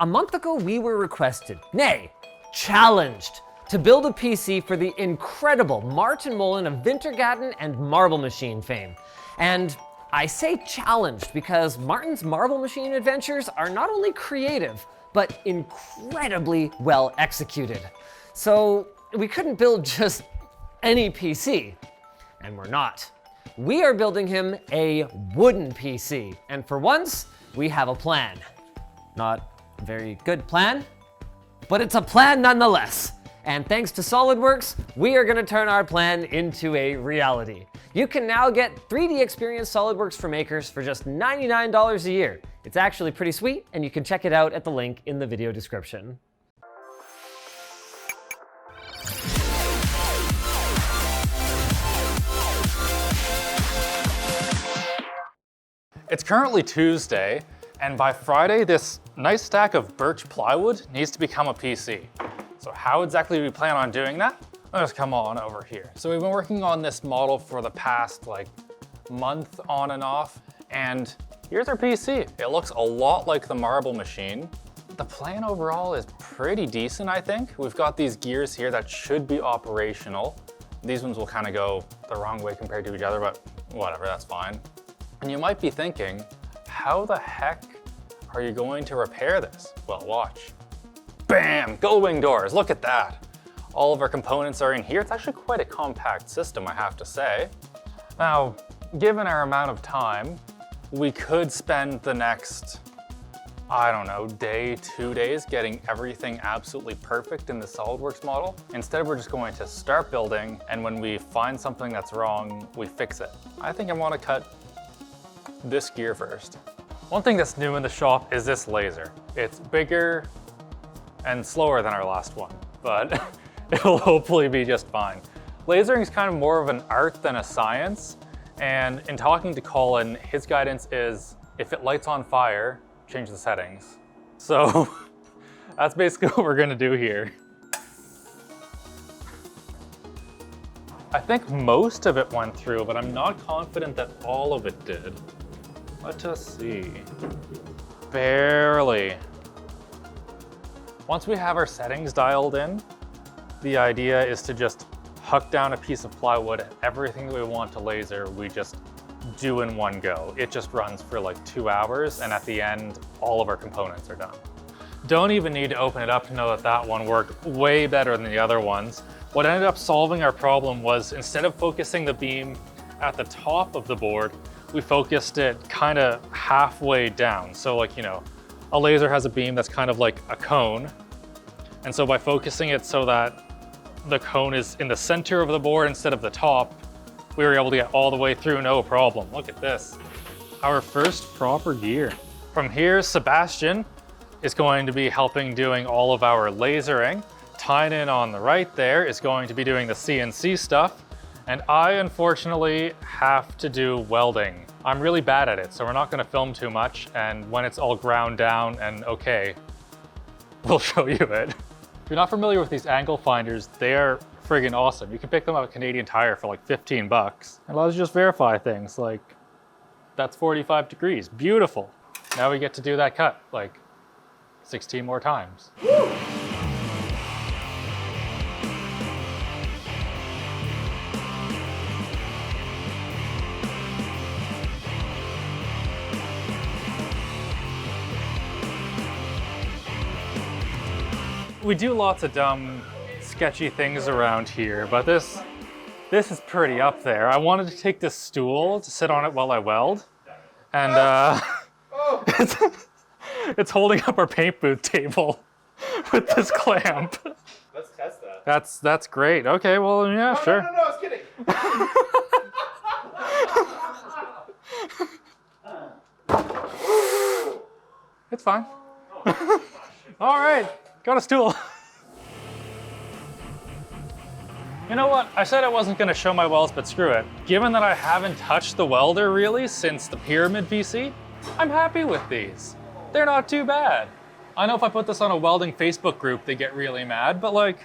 A month ago, we were requested, nay, challenged, to build a PC for the incredible Martin Mullen of Wintergatan and Marble Machine fame. And I say challenged because Martin's Marble Machine adventures are not only creative, but incredibly well executed. So we couldn't build just any PC, and we're not. We are building him a wooden PC, and for once, we have a plan. Not a very good plan, but it's a plan nonetheless. And thanks to SolidWorks, we are gonna turn our plan into a reality. You can now get 3D Experience SolidWorks for Makers for just $99 a year. It's actually pretty sweet, and you can check it out at the link in the video description. It's currently Tuesday, and by Friday, this nice stack of birch plywood needs to become a PC. So how exactly do we plan on doing that? Let's come on over here. So we've been working on this model for the past month on and off, and here's our PC. It looks a lot like the Marble Machine. The plan overall is pretty decent, I think. We've got these gears here that should be operational. These ones will kind of go the wrong way compared to each other, but whatever, that's fine. And you might be thinking, how the heck are you going to repair this? Well, watch. Bam, gull wing doors, look at that. All of our components are in here. It's actually quite a compact system, I have to say. Now, given our amount of time, we could spend the next, I don't know, day, 2 days getting everything absolutely perfect in the SolidWorks model. Instead, we're just going to start building, and when we find something that's wrong, we fix it. I think I want to cut this gear first. One thing that's new in the shop is this laser. It's bigger and slower than our last one, but it'll hopefully be just fine. Lasering is kind of more of an art than a science, and in talking to Colin, his guidance is, if it lights on fire, change the settings. So that's basically what we're gonna do here. I think most of it went through, but I'm not confident that all of it did. Let us see. Barely. Once we have our settings dialed in, the idea is to just huck down a piece of plywood, and everything that we want to laser, we just do in one go. It just runs for 2 hours, and at the end, all of our components are done. Don't even need to open it up to know that that one worked way better than the other ones. What ended up solving our problem was, instead of focusing the beam at the top of the board, we focused it kind of halfway down. So a laser has a beam that's kind of like a cone. And so by focusing it so that the cone is in the center of the board instead of the top, we were able to get all the way through, no problem. Look at this, our first proper gear. From here, Sebastian is going to be helping doing all of our lasering. Tynan on the right there is going to be doing the CNC stuff. And I, unfortunately, have to do welding. I'm really bad at it, so we're not gonna film too much, and when it's all ground down and okay, we'll show you it. If you're not familiar with these angle finders, they are friggin' awesome. You can pick them up at Canadian Tire for 15 bucks. It allows you to just verify things like, that's 45 degrees, beautiful. Now we get to do that cut 16 more times. Woo! We do lots of dumb, sketchy things around here, but this is pretty up there. I wanted to take this stool to sit on it while I weld, and it's holding up our paint booth table with this clamp. Let's test that. That's great. Okay, well, yeah, sure. No, I was kidding. It's fine. All right. Got a stool. You know what? I said I wasn't gonna show my welds, but screw it. Given that I haven't touched the welder really since the Pyramid PC, I'm happy with these. They're not too bad. I know if I put this on a welding Facebook group, they get really mad, but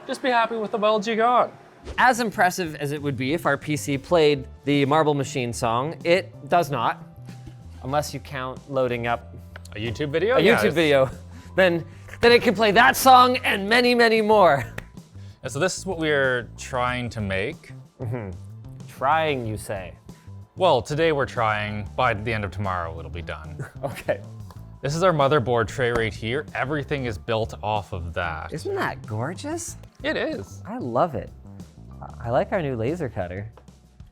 just be happy with the welds you got. As impressive as it would be if our PC played the Marble Machine song, it does not, unless you count loading up A YouTube video? A YouTube video. Then it can play that song and many, many more. And so this is what we're trying to make. Trying, you say? Well, today we're trying. By the end of tomorrow, it'll be done. Okay. This is our motherboard tray right here. Everything is built off of that. Isn't that gorgeous? It is. I love it. I like our new laser cutter.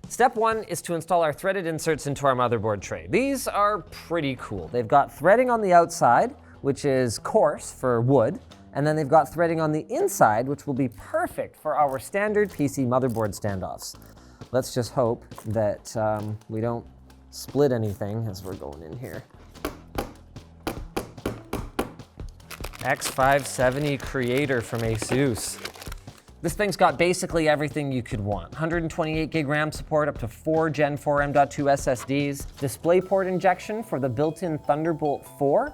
Step 1 is to install our threaded inserts into our motherboard tray. These are pretty cool. They've got threading on the outside, which is coarse for wood, and then they've got threading on the inside, which will be perfect for our standard PC motherboard standoffs. Let's just hope that we don't split anything as we're going in here. X570 Creator from ASUS. This thing's got basically everything you could want. 128 gig RAM support, up to 4 Gen 4 M.2 SSDs, DisplayPort injection for the built-in Thunderbolt 4.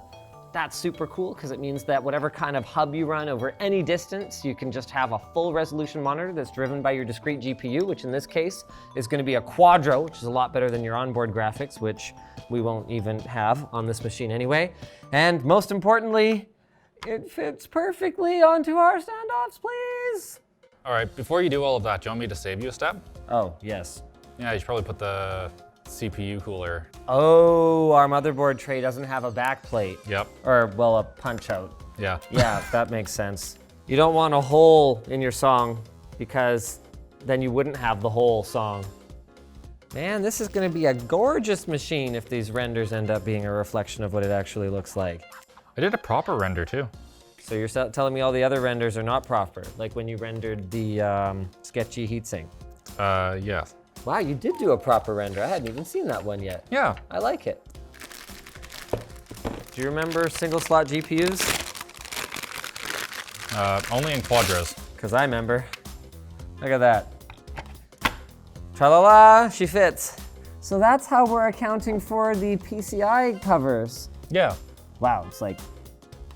That's super cool because it means that whatever kind of hub you run over any distance, you can just have a full resolution monitor that's driven by your discrete GPU, which in this case is going to be a Quadro, which is a lot better than your onboard graphics, which we won't even have on this machine anyway. And most importantly, it fits perfectly onto our standoffs, please. All right, before you do all of that, do you want me to save you a step? Oh, yes. Yeah, you should probably put the CPU cooler. Oh, our motherboard tray doesn't have a back plate. Yep. Or, well, a punch out. Yeah. Yeah, that makes sense. You don't want a hole in your song because then you wouldn't have the whole song. Man, this is gonna be a gorgeous machine if these renders end up being a reflection of what it actually looks like. I did a proper render too. So you're telling me all the other renders are not proper, like when you rendered the sketchy heatsink. Yes. Wow, you did do a proper render. I hadn't even seen that one yet. Yeah. I like it. Do you remember single slot GPUs? Only in Quadros. Because I remember. Look at that. Tra-la-la, she fits. So that's how we're accounting for the PCI covers. Yeah. Wow, it's like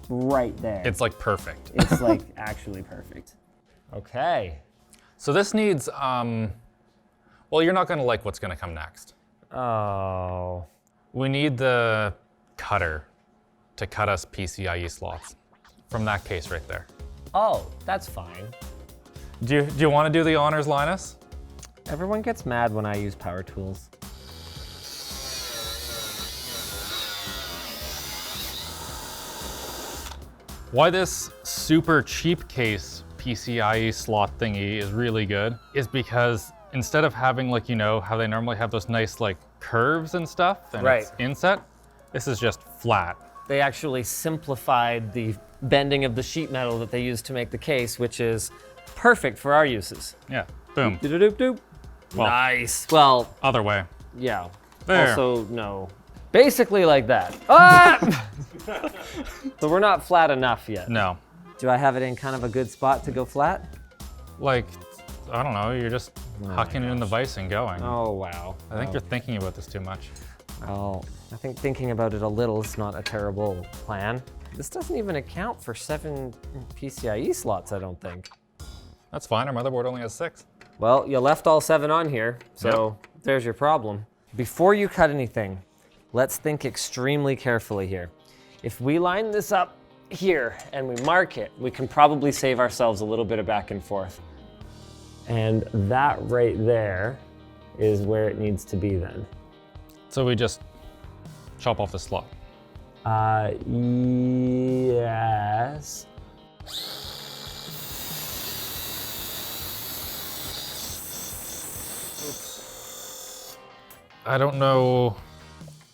right there. It's like perfect. It's like actually perfect. Okay. So this needs, well, you're not gonna like what's gonna come next. Oh. We need the cutter to cut us PCIe slots from that case right there. Oh, that's fine. Do you want to do the honors, Linus? Everyone gets mad when I use power tools. Why this super cheap case PCIe slot thingy is really good is because instead of having, like, you know, how they normally have those nice like curves and stuff and it's inset, this is just flat. They actually simplified the bending of the sheet metal that they used to make the case, which is perfect for our uses. Yeah, boom. Doop-doop-doop. Well, Nice. Well, other way. yeah. There. Also, no. Basically like that. Ah! So we're not flat enough yet. No. Do I have it in kind of a good spot to go flat? Like, I don't know, you're just hucking it in the vise and going. Oh, wow. I think you're thinking about this too much. Well, I think thinking about it a little is not a terrible plan. This doesn't even account for 7 PCIe slots, I don't think. That's fine, our motherboard only has 6. Well, you left all 7 on here, so there's your problem. Before you cut anything, let's think extremely carefully here. If we line this up here and we mark it, we can probably save ourselves a little bit of back and forth. And that right there is where it needs to be then. So we just chop off the slot. Yes. I don't know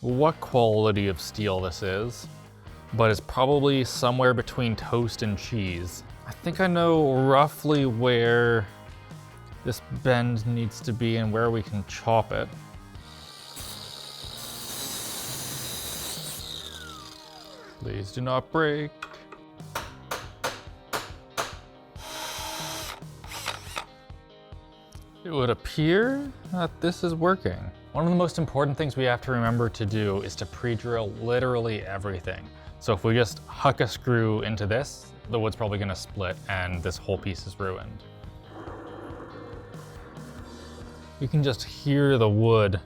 what quality of steel this is, but it's probably somewhere between toast and cheese. I think I know roughly where this bend needs to be and where we can chop it. Please do not break. It would appear that this is working. One of the most important things we have to remember to do is to pre-drill literally everything. So if we just huck a screw into this, the wood's probably gonna split and this whole piece is ruined. You can just hear the wood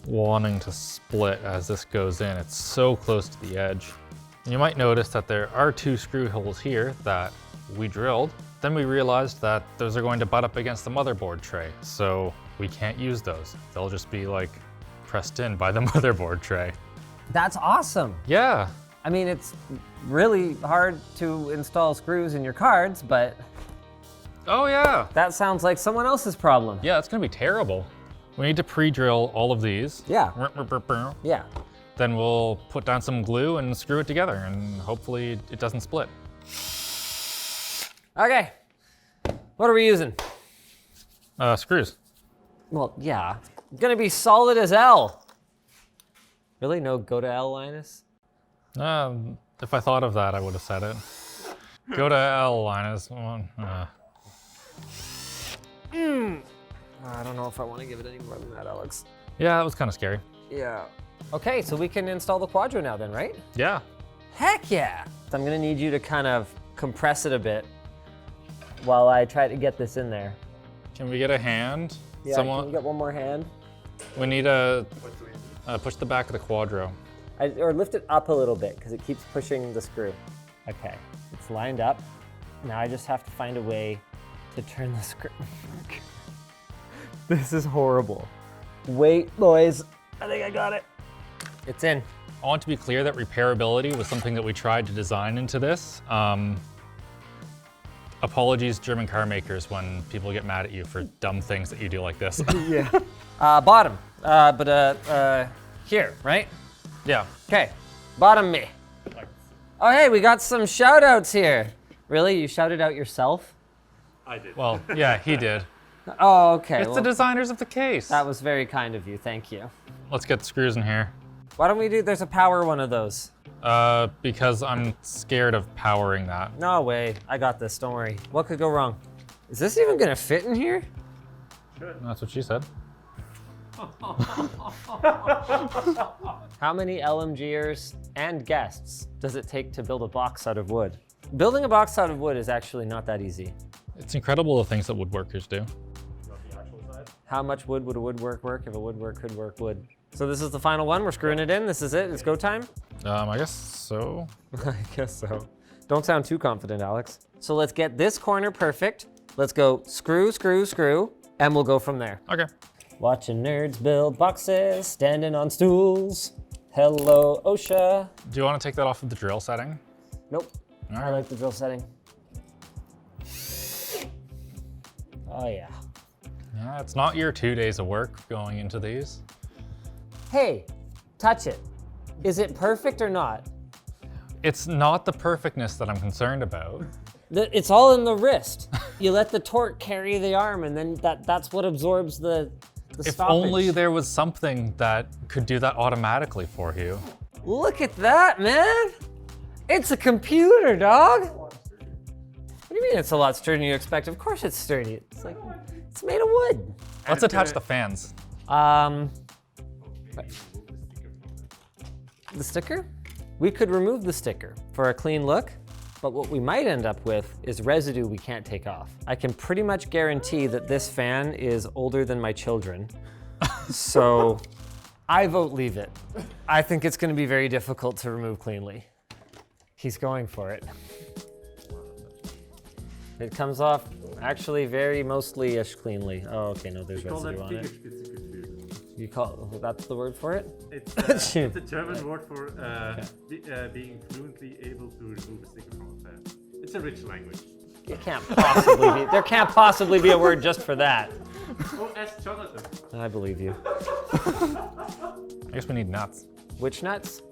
wanting to split as this goes in. It's so close to the edge. You might notice that there are 2 screw holes here that we drilled. Then we realized that those are going to butt up against the motherboard tray, so we can't use those. They'll just be like pressed in by the motherboard tray. That's awesome. Yeah. I mean, it's really hard to install screws in your cards, but Oh yeah. that sounds like someone else's problem. Yeah, it's gonna be terrible. We need to pre-drill all of these. Yeah. Yeah. Then we'll put down some glue and screw it together, and hopefully it doesn't split. Okay. What are we using? Screws. Well, yeah. Gonna be solid as L. Really? No go to L, Linus? If I thought of that, I would have said it. Go to L, Linus. I don't know if I want to give it any more than that, Alex. Yeah, that was kind of scary. Yeah. Okay, so we can install the Quadro now then, right? Yeah. Heck yeah! So I'm gonna need you to kind of compress it a bit while I try to get this in there. Can we get a hand? Yeah, can you get one more hand? We need to push the back of the Quadro. Or lift it up a little bit, because it keeps pushing the screw. Okay, it's lined up. Now I just have to find a way to turn the screw. This is horrible. Wait, boys. I think I got it. It's in. I want to be clear that repairability was something that we tried to design into this. Apologies, German car makers, when people get mad at you for dumb things that you do like this. Yeah. Bottom, here, right? Yeah. Okay, bottom me. Oh, hey, we got some shout outs here. Really, you shouted out yourself? I did. Well, yeah, he did. Oh, okay. It's the designers of the case. That was very kind of you, thank you. Let's get the screws in here. Why don't we do, there's a power one of those. Because I'm scared of powering that. No way, I got this, don't worry. What could go wrong? Is this even gonna fit in here? That's what she said. How many LMGers and guests does it take to build a box out of wood? Building a box out of wood is actually not that easy. It's incredible the things that woodworkers do. How much wood would a woodwork work if a woodwork could work wood? So this is the final one, we're screwing it in, this is it, it's go time? I guess so. I guess so. Don't sound too confident, Alex. So let's get this corner perfect. Let's go screw, screw, screw, and we'll go from there. Okay. Watching nerds build boxes, standing on stools. Hello, OSHA. Do you want to take that off of the drill setting? Nope, All I right. like the drill setting. Oh yeah. Yeah, it's not your 2 days of work going into these. Hey, touch it. Is it perfect or not? It's not the perfectness that I'm concerned about. It's all in the wrist. You let the torque carry the arm, and then that's what absorbs the If stoppage. only there was something that could do that automatically for you. Look at that, man. It's a computer, dog. What do you mean it's a lot sturdier than you expect? Of course it's sturdy. It's like, it's made of wood. Let's attach the fans. The sticker? We could remove the sticker for a clean look, but what we might end up with is residue we can't take off. I can pretty much guarantee that this fan is older than my children. So I vote leave it. I think it's gonna be very difficult to remove cleanly. He's going for it. It comes off actually very mostly-ish cleanly. Oh, okay, no, there's residue on it. You call, that's the word for it? It's a German word for being fluently able to remove a sticker from a fan. It's a rich language. It can't possibly be, there can't possibly be a word just for that. Oh, ask Jonathan. I believe you. I guess we need nuts. Which nuts?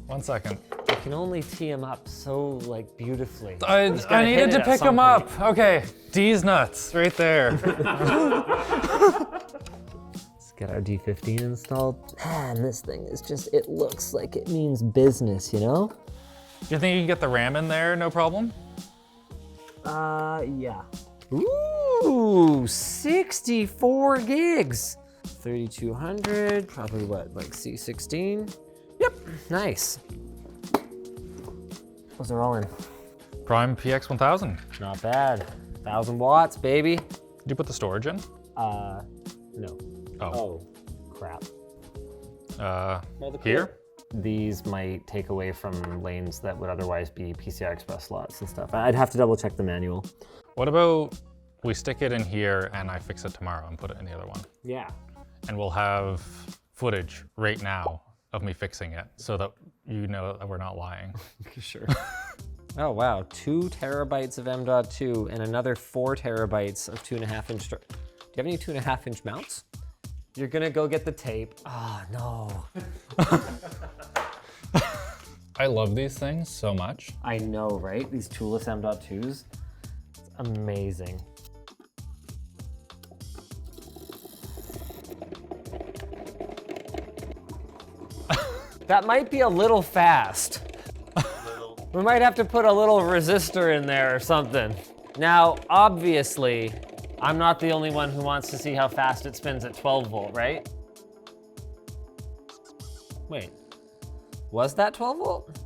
1 second. You can only tee them up so like beautifully. I He's gotta hit needed it to at pick some them point. up. Okay, D's nuts, right there. Let's get our D15 installed. Man, this thing is just, it looks like it means business, you know? Do you think you can get the RAM in there, no problem? Yeah. Ooh, 64 gigs. 3200, probably what, like C16? Yep, nice. Those are all in. Prime PX 1000. Not bad. 1000 watts, baby. Did you put the storage in? No. Oh. crap. Here? These might take away from lanes that would otherwise be PCI Express slots and stuff. I'd have to double check the manual. What about we stick it in here and I fix it tomorrow and put it in the other one? Yeah. And we'll have footage right now of me fixing it so that you know that we're not lying. Sure. Oh wow, 2 terabytes of M.2 and another 4 terabytes of 2.5 inch. Do you have any 2.5 inch mounts? You're gonna go get the tape. Oh no. I love these things so much. I know, right? These toolless M.2s. It's amazing. That might be a little fast. We might have to put a little resistor in there or something. Now, obviously, I'm not the only one who wants to see how fast it spins at 12 volt, right? Wait, was that 12 volt?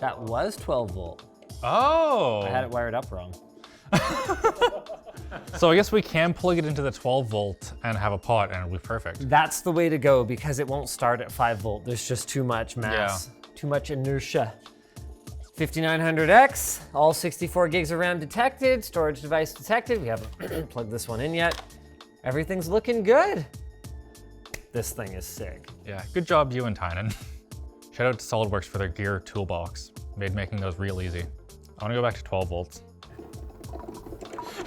That was 12 volt. Oh. I had it wired up wrong. So I guess we can plug it into the 12 volt and have a pot and it'll be perfect. That's the way to go because it won't start at 5 volt. There's just too much mass, too much inertia. 5900X, all 64 gigs of RAM detected, storage device detected. We haven't plugged this one in yet. Everything's looking good. This thing is sick. Yeah, good job you and Tynan. Shout out to SolidWorks for their gear toolbox. Made making those real easy. I wanna go back to 12 volts.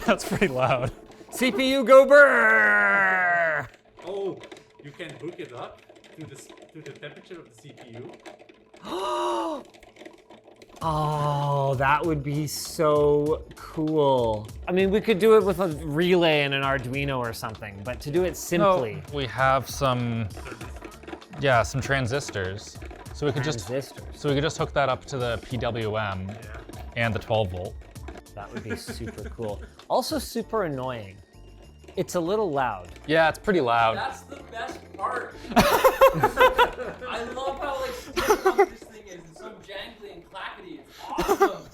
That's pretty loud. CPU go brrrr! Oh, you can hook it up to the temperature of the CPU. Oh, that would be so cool. I mean, we could do it with a relay and an Arduino or something, but to do it simply. No, we have some transistors. So we could just hook that up to the PWM and the 12 volt. That would be super cool. Also super annoying. It's a little loud. Yeah, it's pretty loud. That's the best part. I love how like stiff this thing is. It's so jangly and clackety. It's awesome.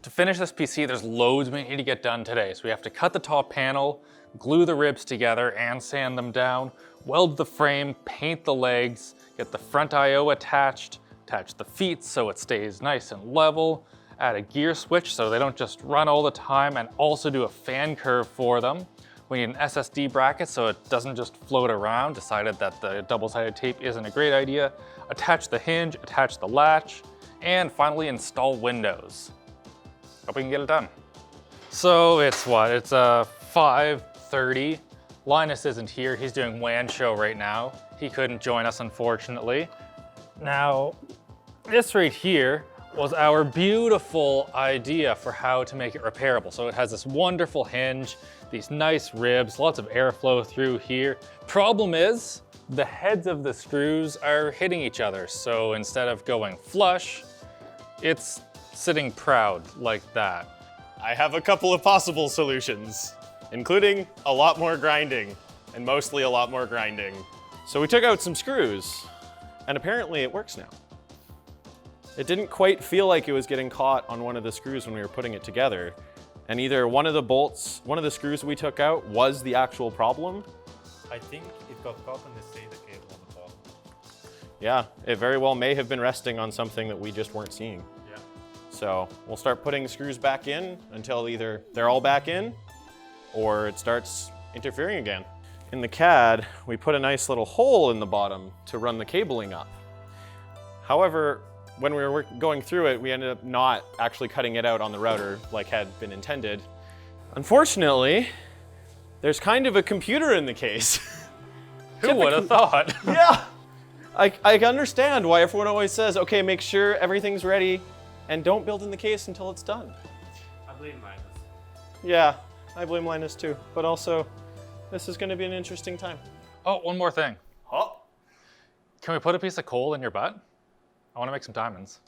To finish this PC, there's loads we need to get done today. So we have to cut the top panel, glue the ribs together and sand them down, weld the frame, paint the legs, get the front I/O attached, attach the feet so it stays nice and level, add a gear switch so they don't just run all the time, and also do a fan curve for them. We need an SSD bracket so it doesn't just float around. Decided that the double-sided tape isn't a great idea. Attach the hinge, attach the latch, and finally install Windows. Hope we can get it done. So it's what? It's 5:30. Linus isn't here. He's doing WAN show right now. He couldn't join us, unfortunately. Now, this right here was our beautiful idea for how to make it repairable. So it has this wonderful hinge, these nice ribs, lots of airflow through here. Problem is, the heads of the screws are hitting each other. So instead of going flush, it's sitting proud like that. I have a couple of possible solutions, including a lot more grinding, and mostly a lot more grinding. So we took out some screws, and apparently it works now. It didn't quite feel like it was getting caught on one of the screws when we were putting it together. And either one of the screws we took out was the actual problem. I think it got caught on the SATA cable on the bottom. Yeah, it very well may have been resting on something that we just weren't seeing. Yeah. So we'll start putting screws back in until either they're all back in or it starts interfering again. In the CAD, we put a nice little hole in the bottom to run the cabling up. However, when we were going through it, we ended up not actually cutting it out on the router like had been intended. Unfortunately, there's kind of a computer in the case. Who would have thought? Yeah, I understand why everyone always says, okay, make sure everything's ready and don't build in the case until it's done. I blame Linus. Yeah, I blame Linus too, but also this is gonna be an interesting time. Oh, one more thing. Huh? Can we put a piece of coal in your butt? I want to make some diamonds.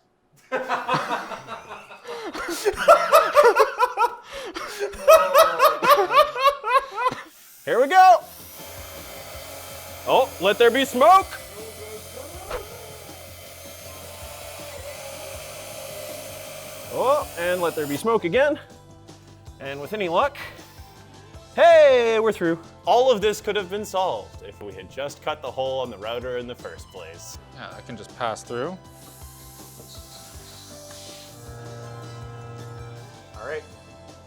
Here we go. Oh, let there be smoke. Oh, and let there be smoke again. And with any luck, hey, we're through. All of this could have been solved if we had just cut the hole on the router in the first place. Yeah, I can just pass through. All right.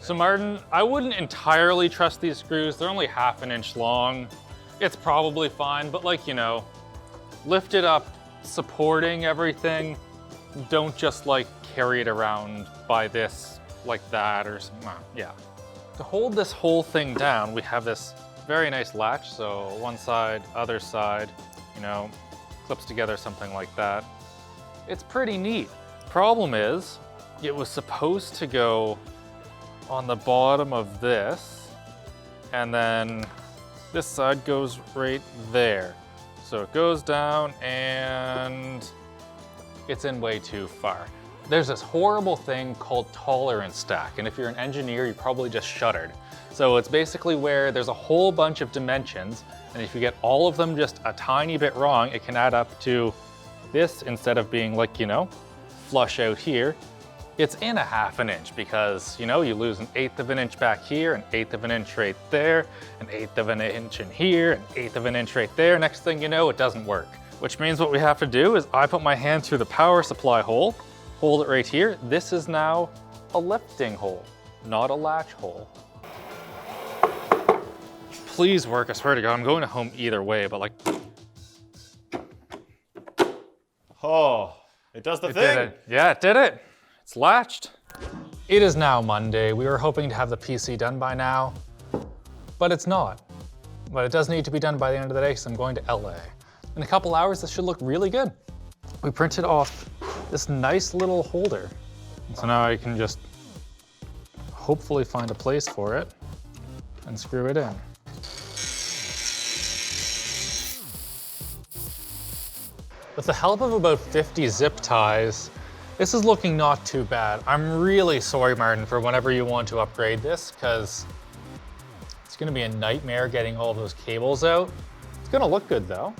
So Martin, I wouldn't entirely trust these screws. They're only 1/2 inch long. It's probably fine, but like, you know, lift it up, supporting everything. Don't just like carry it around by this, like that, or something. Yeah. To hold this whole thing down, we have this very nice latch. So one side, other side, you know, clips together, something like that. It's pretty neat. Problem is, it was supposed to go on the bottom of this, and then this side goes right there. So it goes down and it's in way too far. There's this horrible thing called tolerance stack, and if you're an engineer, you probably just shuddered. So it's basically where there's a whole bunch of dimensions, and if you get all of them just a tiny bit wrong, it can add up to this instead of being like, you know, flush out here. It's in a 1/2 inch because, you know, you lose 1/8 of an inch back here, 1/8 of an inch right there, 1/8 of an inch in here, 1/8 of an inch right there. Next thing you know, it doesn't work. Which means what we have to do is I put my hand through the power supply hole, hold it right here. This is now a lifting hole, not a latch hole. Please work, I swear to God, I'm going home either way, but like. Oh, it does the It thing. did it. Yeah, it did it. It's latched. It is now Monday. We were hoping to have the PC done by now, but it's not. But it does need to be done by the end of the day because I'm going to LA. In a couple hours, this should look really good. We printed off this nice little holder. So now I can just hopefully find a place for it and screw it in. With the help of about 50 zip ties, this is looking not too bad. I'm really sorry, Martin, for whenever you want to upgrade this, because it's gonna be a nightmare getting all those cables out. It's gonna look good though.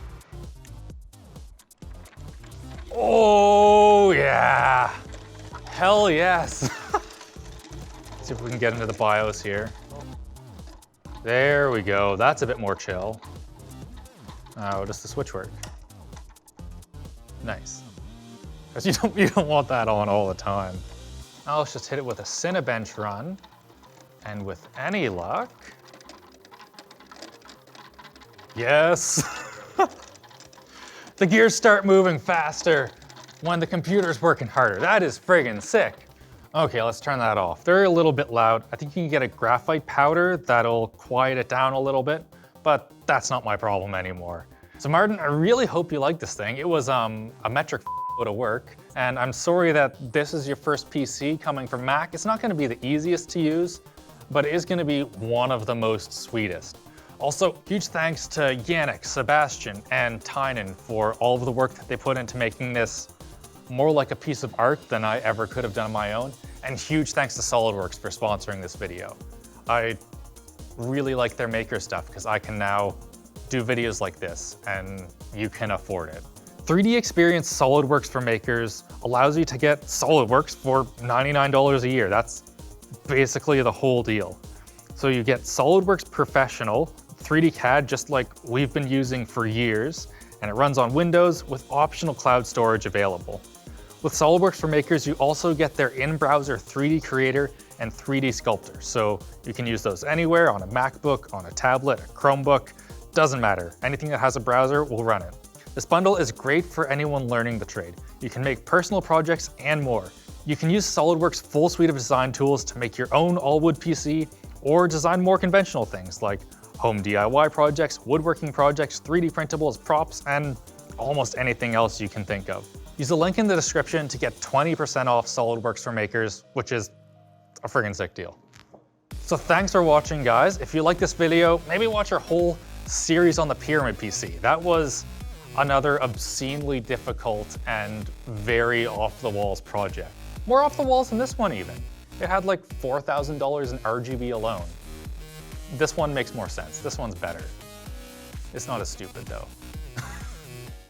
Oh yeah, hell yes. Let's see if we can get into the BIOS here. There we go, that's a bit more chill. Oh, does the switch work? Nice. Because you don't want that on all the time. Now let's just hit it with a Cinebench run. And with any luck, yes. The gears start moving faster when the computer's working harder. That is friggin' sick. Okay, let's turn that off. They're a little bit loud. I think you can get a graphite powder that'll quiet it down a little bit, but that's not my problem anymore. So Martin, I really hope you like this thing. It was a metric to work, and I'm sorry that this is your first PC coming from Mac. It's not gonna be the easiest to use, but it is gonna be one of the most sweetest. Also, huge thanks to Yannick, Sebastian, and Tynan for all of the work that they put into making this more like a piece of art than I ever could have done on my own. And huge thanks to SolidWorks for sponsoring this video. I really like their maker stuff because I can now do videos like this and you can afford it. 3D Experience SolidWorks for Makers allows you to get SolidWorks for $99 a year. That's basically the whole deal. So you get SolidWorks Professional, 3D CAD just like we've been using for years, and it runs on Windows with optional cloud storage available. With SolidWorks for Makers, you also get their in-browser 3D Creator and 3D Sculptor. So you can use those anywhere, on a MacBook, on a tablet, a Chromebook, doesn't matter. Anything that has a browser will run it. This bundle is great for anyone learning the trade. You can make personal projects and more. You can use SolidWorks' full suite of design tools to make your own all-wood PC, or design more conventional things like home DIY projects, woodworking projects, 3D printables, props, and almost anything else you can think of. Use the link in the description to get 20% off SolidWorks for Makers, which is a friggin' sick deal. So thanks for watching, guys. If you like this video, maybe watch our whole series on the Pyramid PC. That was another obscenely difficult and very off-the-walls project. More off the walls than this one even. It had like $4,000 in RGB alone. This one makes more sense. This one's better. It's not as stupid though.